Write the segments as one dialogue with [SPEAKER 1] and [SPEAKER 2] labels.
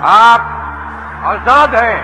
[SPEAKER 1] आप आजाद हैं,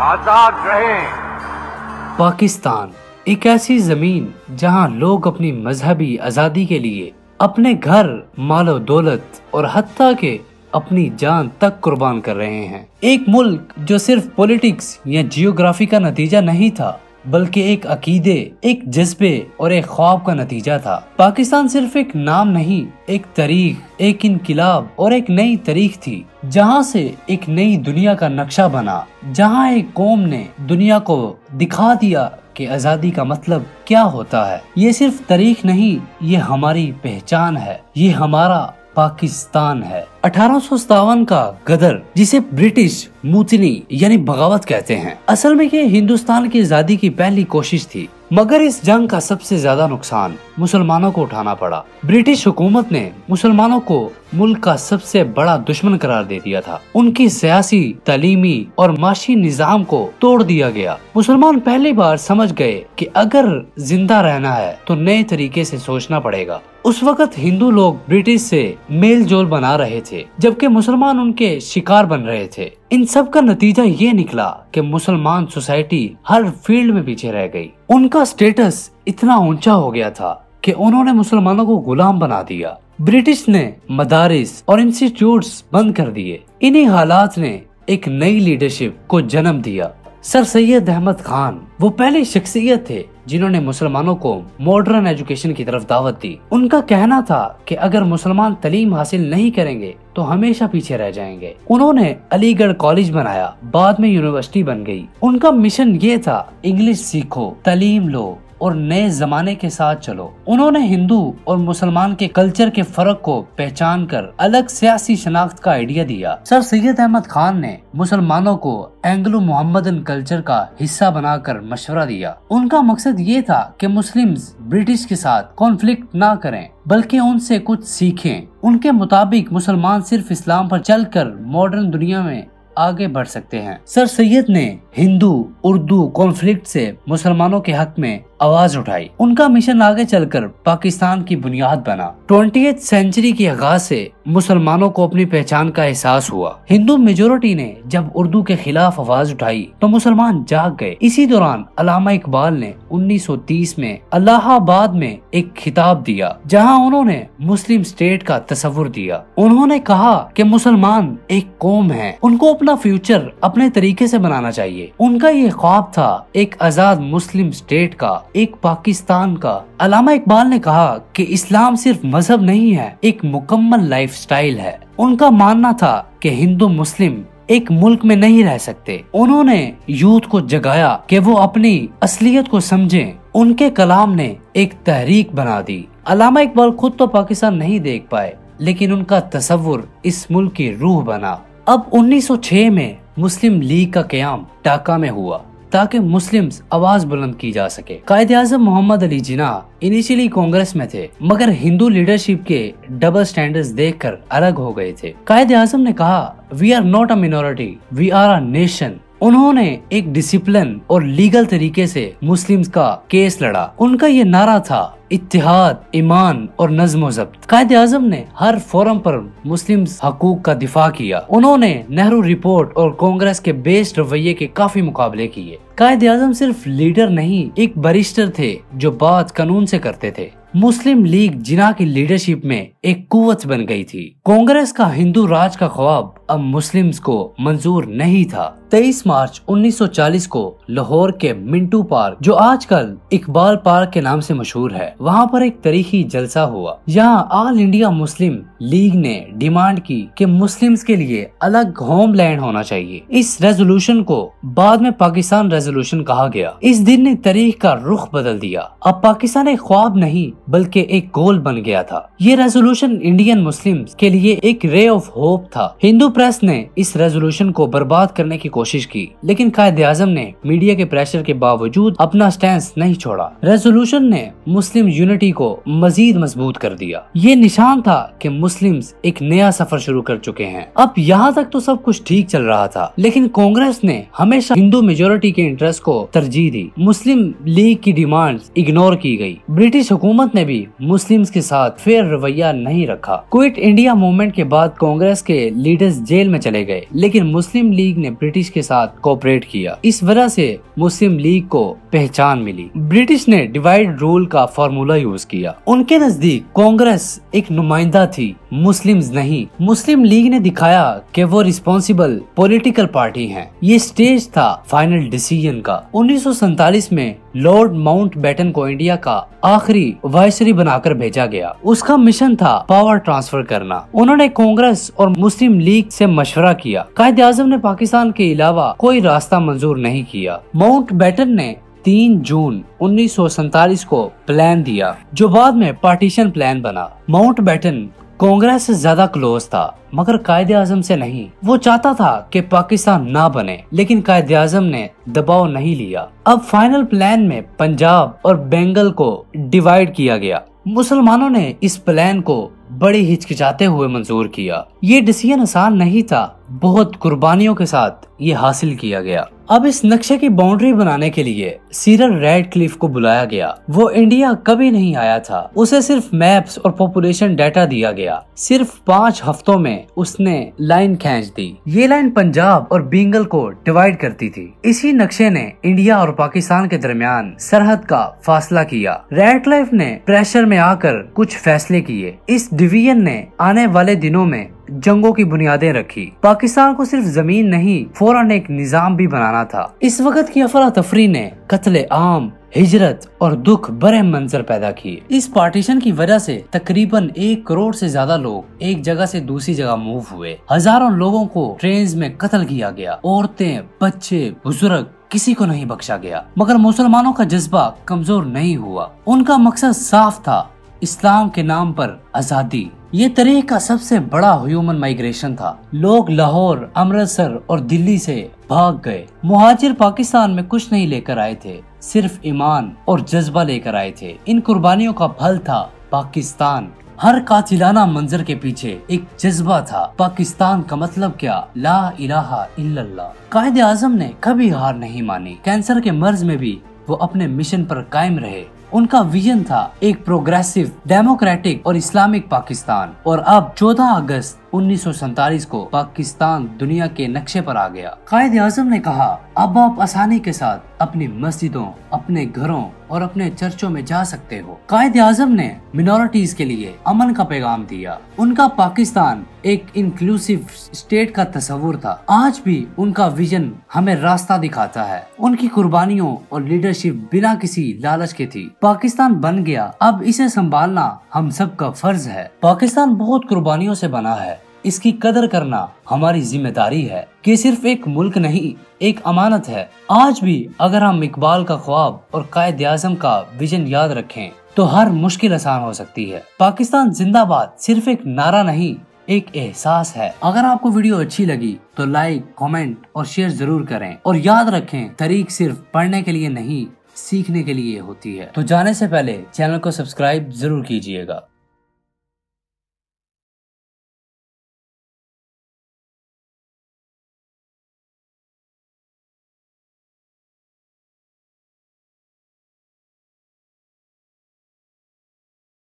[SPEAKER 1] आजाद रहें।
[SPEAKER 2] पाकिस्तान एक ऐसी जमीन जहां लोग अपनी मजहबी आजादी के लिए अपने घर, मालो दौलत और हत्ता के अपनी जान तक कुर्बान कर रहे हैं। एक मुल्क जो सिर्फ पॉलिटिक्स या जियोग्राफी का नतीजा नहीं था, बल्कि एक अकीदे, एक जज्बे और एक ख्वाब का नतीजा था। पाकिस्तान सिर्फ एक नाम नहीं, एक तारीख, एक इनकिलाब और एक नई तारीख थी, जहां से एक नई दुनिया का नक्शा बना, जहां एक कौम ने दुनिया को दिखा दिया कि आजादी का मतलब क्या होता है। ये सिर्फ तारीख नहीं, ये हमारी पहचान है, ये हमारा पाकिस्तान है। 1857 का गदर, जिसे ब्रिटिश मुतनी यानी बगावत कहते हैं, असल में ये हिंदुस्तान की आजादी की पहली कोशिश थी, मगर इस जंग का सबसे ज्यादा नुकसान मुसलमानों को उठाना पड़ा। ब्रिटिश हुकूमत ने मुसलमानों को मुल्क का सबसे बड़ा दुश्मन करार दे दिया था। उनकी सियासी, तालीमी और माशी निजाम को तोड़ दिया गया। मुसलमान पहली बार समझ गए कि अगर जिंदा रहना है तो नए तरीके से सोचना पड़ेगा। उस वक्त हिंदू लोग ब्रिटिश से मेल जोल बना रहे थे, जबकि मुसलमान उनके शिकार बन रहे थे। इन सब का नतीजा ये निकला कि मुसलमान सोसाइटी हर फील्ड में पीछे रह गई। उनका स्टेटस इतना ऊंचा हो गया था कि उन्होंने मुसलमानों को गुलाम बना दिया। ब्रिटिश ने मदारिस और इंस्टीट्यूट्स बंद कर दिए। इन्हीं हालात ने एक नई लीडरशिप को जन्म दिया। सर सैयद अहमद खान वो पहली शख्सियत थे जिन्होंने मुसलमानों को मॉडर्न एजुकेशन की तरफ दावत दी। उनका कहना था कि अगर मुसलमान तालीम हासिल नहीं करेंगे तो हमेशा पीछे रह जाएंगे। उन्होंने अलीगढ़ कॉलेज बनाया, बाद में यूनिवर्सिटी बन गई। उनका मिशन ये था, इंग्लिश सीखो, तालीम लो और नए जमाने के साथ चलो। उन्होंने हिंदू और मुसलमान के कल्चर के फर्क को पहचान कर अलग सियासी शनाख्त का आइडिया दिया। सर सैयद अहमद खान ने मुसलमानों को एंग्लो मोहम्मदन कल्चर का हिस्सा बनाकर मशवरा दिया। उनका मकसद ये था कि मुस्लिम्स ब्रिटिश के साथ कॉन्फ्लिक्ट ना करें, बल्कि उनसे कुछ सीखें। उनके मुताबिक मुसलमान सिर्फ इस्लाम पर चलकर मॉडर्न दुनिया में आगे बढ़ सकते हैं। सर सैयद ने हिंदू उर्दू कॉन्फ्लिक्ट से मुसलमानों के हक में आवाज उठाई। उनका मिशन आगे चलकर पाकिस्तान की बुनियाद बना। 20वीं सेंचुरी के आगाज से मुसलमानों को अपनी पहचान का एहसास हुआ। हिंदू मेजोरिटी ने जब उर्दू के खिलाफ आवाज उठाई तो मुसलमान जाग गए। इसी दौरान अल्लामा इकबाल ने 1930 में इलाहाबाद में एक खिताब दिया, जहां उन्होंने मुस्लिम स्टेट का तस्वुर दिया। उन्होंने कहा कि मुसलमान एक कौम है, उनको अपना फ्यूचर अपने तरीके से बनाना चाहिए। उनका ये ख्वाब था एक आजाद मुस्लिम स्टेट का, एक पाकिस्तान का। अल्लामा इकबाल ने कहा कि इस्लाम सिर्फ मजहब नहीं है, एक मुकम्मल लाइफस्टाइल है। उनका मानना था कि हिंदू मुस्लिम एक मुल्क में नहीं रह सकते। उन्होंने यूथ को जगाया कि वो अपनी असलियत को समझें। उनके कलाम ने एक तहरीक बना दी। अल्लामा इकबाल खुद तो पाकिस्तान नहीं देख पाए, लेकिन उनका तस्वुर इस मुल्क की रूह बना। अब 1906 में मुस्लिम लीग का क़याम ढाका में हुआ ताकि मुस्लिम्स आवाज बुलंद की जा सके। कायदे आज़म मोहम्मद अली जिन्नाह इनिशियली कांग्रेस में थे, मगर हिंदू लीडरशिप के डबल स्टैंडर्ड्स देखकर अलग हो गए थे। कायदे आज़म ने कहा, we are not a minority, we are a nation. उन्होंने एक डिसिप्लिन और लीगल तरीके से मुस्लिम्स का केस लड़ा। उनका ये नारा था, इत्तिहाद, ईमान और नज़्म ज़ब्त। कायदे आज़म ने हर फोरम पर मुस्लिम्स हकूक का दिफा किया। उन्होंने नेहरू रिपोर्ट और कांग्रेस के बेस्ड रवैये के काफी मुकाबले किए। कायदे आज़म सिर्फ लीडर नहीं, एक बैरिस्टर थे जो बात कानून से करते थे। मुस्लिम लीग जिन्नाह की लीडरशिप में एक कुव्वत बन गई थी। कांग्रेस का हिंदू राज का ख्वाब अब मुस्लिम्स को मंजूर नहीं था। 23 मार्च 1940 को लाहौर के मिंटू पार्क, जो आजकल इकबाल पार्क के नाम से मशहूर है, वहाँ पर एक तारीखी जलसा हुआ। यहाँ ऑल इंडिया मुस्लिम लीग ने डिमांड की कि मुस्लिम्स के लिए अलग होम लैंड होना चाहिए। इस रेजोल्यूशन को बाद में पाकिस्तान रेजोल्यूशन कहा गया। इस दिन ने तारीख का रुख बदल दिया। अब पाकिस्तान एक ख्वाब नहीं बल्कि एक गोल बन गया था। ये रेजोल्यूशन इंडियन मुस्लिम्स के लिए एक रे ऑफ होप था। हिंदू प्रेस ने इस रेजोल्यूशन को बर्बाद करने की कोशिश की, लेकिन कायदे आज़म ने मीडिया के प्रेशर के बावजूद अपना स्टैंड नहीं छोड़ा। रेजोल्यूशन ने मुस्लिम यूनिटी को मजीद मजबूत कर दिया। ये निशान था कि मुस्लिम्स एक नया सफर शुरू कर चुके हैं। अब यहाँ तक तो सब कुछ ठीक चल रहा था, लेकिन कांग्रेस ने हमेशा हिंदू मेजोरिटी के इंटरेस्ट को तरजीह दी। मुस्लिम लीग की डिमांड्स इग्नोर की गई। ब्रिटिश हुकूमत ने भी मुस्लिम्स के साथ फेयर रवैया नहीं रखा। क्विट इंडिया मूवमेंट के बाद कांग्रेस के लीडर्स जेल में चले गए, लेकिन मुस्लिम लीग ने ब्रिटिश के साथ कोऑपरेट किया। इस वजह से मुस्लिम लीग को पहचान मिली। ब्रिटिश ने डिवाइड रूल का फॉर्मूला यूज किया। उनके नजदीक कांग्रेस एक नुमाइंदा थी, मुस्लिम्स नहीं। मुस्लिम लीग ने दिखाया कि वो रिस्पॉन्सिबल पॉलिटिकल पार्टी हैं। ये स्टेज था फाइनल डिसीजन का। 1947 में लॉर्ड माउंटबेटन को इंडिया का आखिरी वाइसरॉय बनाकर भेजा गया। उसका मिशन था पावर ट्रांसफर करना। उन्होंने कांग्रेस और मुस्लिम लीग से मशवरा किया। कायदे आज़म ने पाकिस्तान के अलावा कोई रास्ता मंजूर नहीं किया। माउंटबेटन ने 3 जून 1947 को प्लान दिया, जो बाद में पार्टीशन प्लान बना। माउंटबेटन कांग्रेस से ज्यादा क्लोज था, मगर कायदे आज़म से नहीं। वो चाहता था कि पाकिस्तान ना बने, लेकिन कायदे आज़म ने दबाव नहीं लिया। अब फाइनल प्लान में पंजाब और बंगाल को डिवाइड किया गया। मुसलमानों ने इस प्लान को बड़ी हिचकिचाते हुए मंजूर किया। ये डिसीजन आसान नहीं था, बहुत कुर्बानियों के साथ ये हासिल किया गया। अब इस नक्शे की बाउंड्री बनाने के लिए सिरल रैडक्लिफ को बुलाया गया। वो इंडिया कभी नहीं आया था। उसे सिर्फ मैप्स और पॉपुलेशन डाटा दिया गया। सिर्फ 5 हफ्तों में उसने लाइन खींच दी। ये लाइन पंजाब और बंगाल को डिवाइड करती थी। इसी नक्शे ने इंडिया और पाकिस्तान के दरमियान सरहद का फासला किया। रैडक्लिफ ने प्रेशर में आकर कुछ फैसले किए। इस डिवीजन ने आने वाले दिनों में जंगों की बुनियादें रखी। पाकिस्तान को सिर्फ जमीन नहीं, फौरन एक निजाम भी बनाना था। इस वक्त की अफरा तफरी ने कत्ले आम, हिजरत और दुख बड़े मंजर पैदा किए। इस पार्टीशन की वजह से तकरीबन 1 करोड़ से ज्यादा लोग एक जगह से दूसरी जगह मूव हुए। हजारों लोगों को ट्रेन में कत्ल किया गया। औरतें, बच्चे, बुजुर्ग, किसी को नहीं बख्शा गया। मगर मुसलमानों का जज्बा कमजोर नहीं हुआ। उनका मकसद साफ था, इस्लाम के नाम पर आजादी। ये तारीख का सबसे बड़ा ह्यूमन माइग्रेशन था। लोग लाहौर, अमृतसर और दिल्ली से भाग गए। मुहाजिर पाकिस्तान में कुछ नहीं लेकर आए थे, सिर्फ ईमान और जज्बा लेकर आए थे। इन कुर्बानियों का फल था पाकिस्तान। हर कातिलाना मंजर के पीछे एक जज्बा था। पाकिस्तान का मतलब क्या? ला इलाहा इल्लल्लाह। कायदे आज़म ने कभी हार नहीं मानी। कैंसर के मर्ज में भी वो अपने मिशन पर कायम रहे। उनका विजन था एक प्रोग्रेसिव, डेमोक्रेटिक और इस्लामिक पाकिस्तान। और अब 14 अगस्त 1947 को पाकिस्तान दुनिया के नक्शे पर आ गया। कायदे आज़म ने कहा, अब आप आसानी के साथ अपनी मस्जिदों, अपने घरों और अपने चर्चों में जा सकते हो। कायदे आज़म ने मिनॉरिटीज के लिए अमन का पैगाम दिया। उनका पाकिस्तान एक इंक्लूसिव स्टेट का तस्वुर था। आज भी उनका विजन हमें रास्ता दिखाता है। उनकी कुर्बानियों और लीडरशिप बिना किसी लालच के थी। पाकिस्तान बन गया, अब इसे संभालना हम सबका फर्ज है। पाकिस्तान बहुत कुर्बानियों से बना है। इसकी कदर करना हमारी जिम्मेदारी है कि सिर्फ एक मुल्क नहीं, एक अमानत है। आज भी अगर हम इकबाल का ख्वाब और कायदे आज़म का विजन याद रखें तो हर मुश्किल आसान हो सकती है। पाकिस्तान जिंदाबाद सिर्फ एक नारा नहीं, एक एहसास है। अगर आपको वीडियो अच्छी लगी तो लाइक, कमेंट और शेयर जरूर करें। और याद रखें, तारीख सिर्फ पढ़ने के लिए नहीं, सीखने के लिए होती है। तो जाने से पहले चैनल को सब्सक्राइब जरूर कीजिएगा।